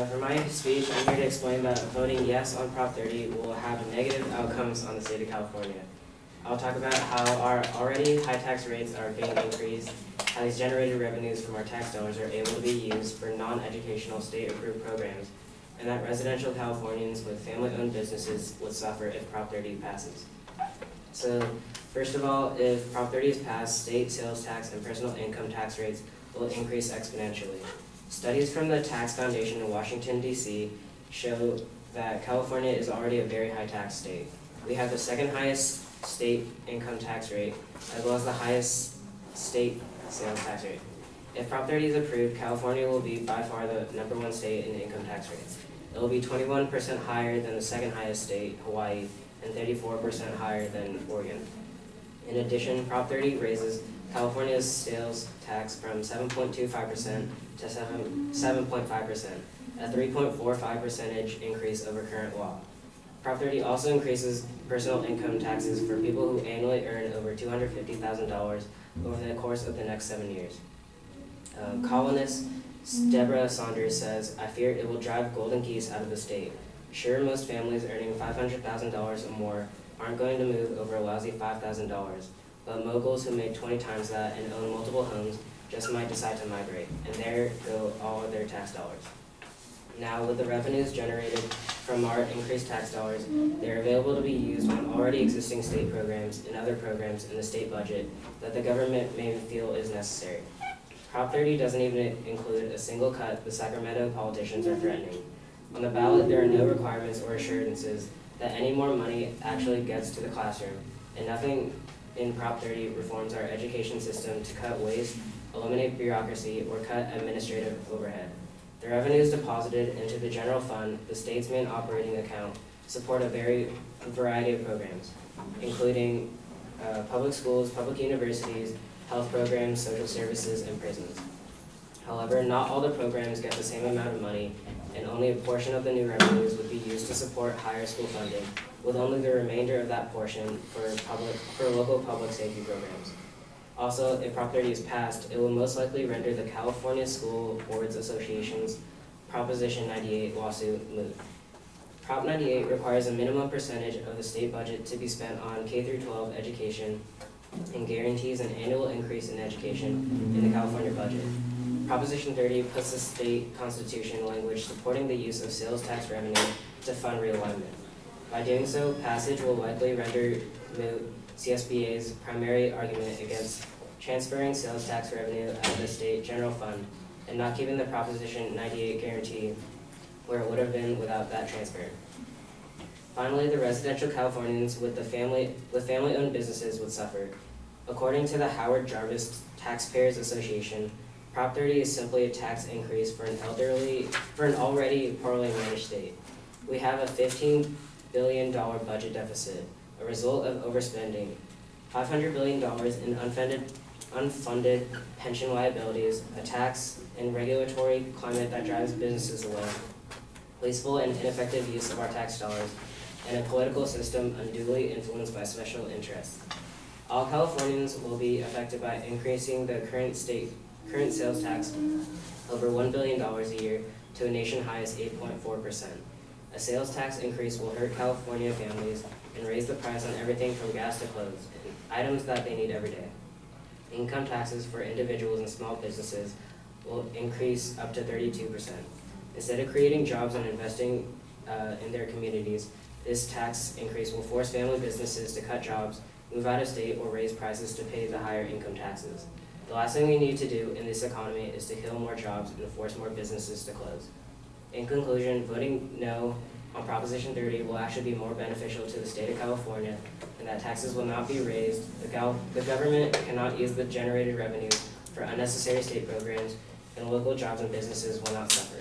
For my speech, I'm here to explain that voting yes on Prop 30 will have negative outcomes on the state of California. I'll talk about how our already high tax rates are being increased, how these generated revenues from our tax dollars are able to be used for non-educational state-approved programs, and that residential Californians with family-owned businesses would suffer if Prop 30 passes. So, first of all, if Prop 30 is passed, state sales tax and personal income tax rates will increase exponentially. Studies from the Tax Foundation in Washington, D.C. show that California is already a very high tax state. We have the second highest state income tax rate, as well as the highest state sales tax rate. If Prop 30 is approved, California will be by far the #1 state in income tax rates. It will be 21% higher than the second highest state, Hawaii, and 34% higher than Oregon. In addition, Prop 30 raises California's sales tax from 7.25% to 7.5%, a 3.45% increase over current law. Prop 30 also increases personal income taxes for people who annually earn over $250,000 over the course of the next 7 years. Columnist Deborah Saunders says, "I fear it will drive golden geese out of the state. Sure, most families earning $500,000 or more aren't going to move over a lousy $5,000, but moguls who make 20 times that and own multiple homes just might decide to migrate, and there go all of their tax dollars." Now, with the revenues generated from our increased tax dollars, they are available to be used on already existing state programs and other programs in the state budget that the government may feel is necessary. Prop 30 doesn't even include a single cut the Sacramento politicians are threatening. On the ballot, there are no requirements or assurances that any more money actually gets to the classroom, and nothing in Prop 30 reforms our education system to cut waste, eliminate bureaucracy, or cut administrative overhead. The revenues deposited into the general fund, the state's main operating account, support a variety of programs, including public schools, public universities, health programs, social services, and prisons. However, not all the programs get the same amount of money, and only a portion of the new revenues would be used to support higher school funding, with only the remainder of that portion for local public safety programs. Also, if Prop 30 is passed, it will most likely render the California School Boards Association's Proposition 98 lawsuit moot. Prop 98 requires a minimum percentage of the state budget to be spent on K-12 education and guarantees an annual increase in education in the California budget. Proposition 30 puts the state constitution language supporting the use of sales tax revenue to fund realignment. By doing so, passage will likely render moot CSBA's primary argument against transferring sales tax revenue out of the state general fund and not keeping the Proposition 98 guarantee where it would have been without that transfer. Finally, the residential Californians with family-owned businesses would suffer. According to the Howard Jarvis Taxpayers Association, Prop 30 is simply a tax increase for an already poorly managed state. We have a $15 billion budget deficit, a result of overspending, $500 billion in unfunded pension liabilities, a tax and regulatory climate that drives businesses away, wasteful and ineffective use of our tax dollars, and a political system unduly influenced by special interests. All Californians will be affected by increasing the current sales tax over $1 billion a year to a nation highest 8.4%. A sales tax increase will hurt California families and raise the price on everything from gas to clothes, items that they need every day. Income taxes for individuals and small businesses will increase up to 32%. Instead of creating jobs and investing in their communities, this tax increase will force family businesses to cut jobs, move out of state, or raise prices to pay the higher income taxes. The last thing we need to do in this economy is to kill more jobs and force more businesses to close. In conclusion, voting no on Proposition 30 will actually be more beneficial to the state of California, and that taxes will not be raised. The government cannot use the generated revenues for unnecessary state programs, and local jobs and businesses will not suffer.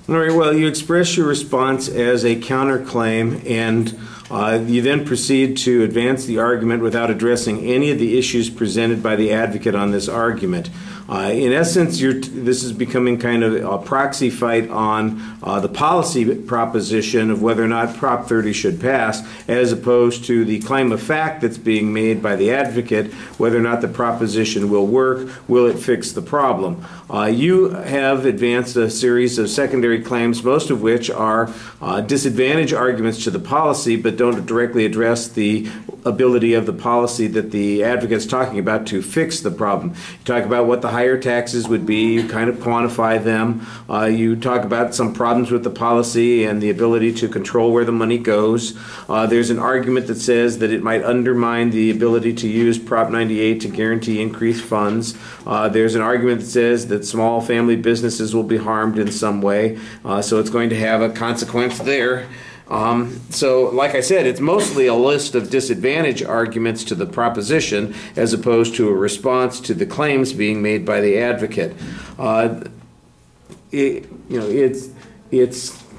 All right, well, you express your response as a counterclaim, and you then proceed to advance the argument without addressing any of the issues presented by the advocate on this argument. In essence, this is becoming kind of a proxy fight on the policy proposition of whether or not Prop 30 should pass, as opposed to the claim of fact that's being made by the advocate, whether or not the proposition will work, will it fix the problem. You have advanced a series of secondary claims, most of which are disadvantage arguments to the policy, but don't directly address the ability of the policy that the advocate's talking about to fix the problem. You talk about what the higher taxes would be, you kind of quantify them, you talk about some problems with the policy and the ability to control where the money goes. There's an argument that says that it might undermine the ability to use Prop 98 to guarantee increased funds. There's an argument that says that small family businesses will be harmed in some way, so it's going to have a consequence there. So, like I said, it's mostly a list of disadvantage arguments to the proposition as opposed to a response to the claims being made by the advocate. It's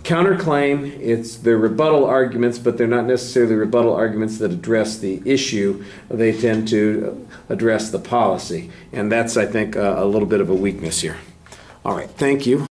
counterclaim, it's the rebuttal arguments, but they're not necessarily rebuttal arguments that address the issue. They tend to address the policy, and that's, I think, a little bit of a weakness here. All right, thank you.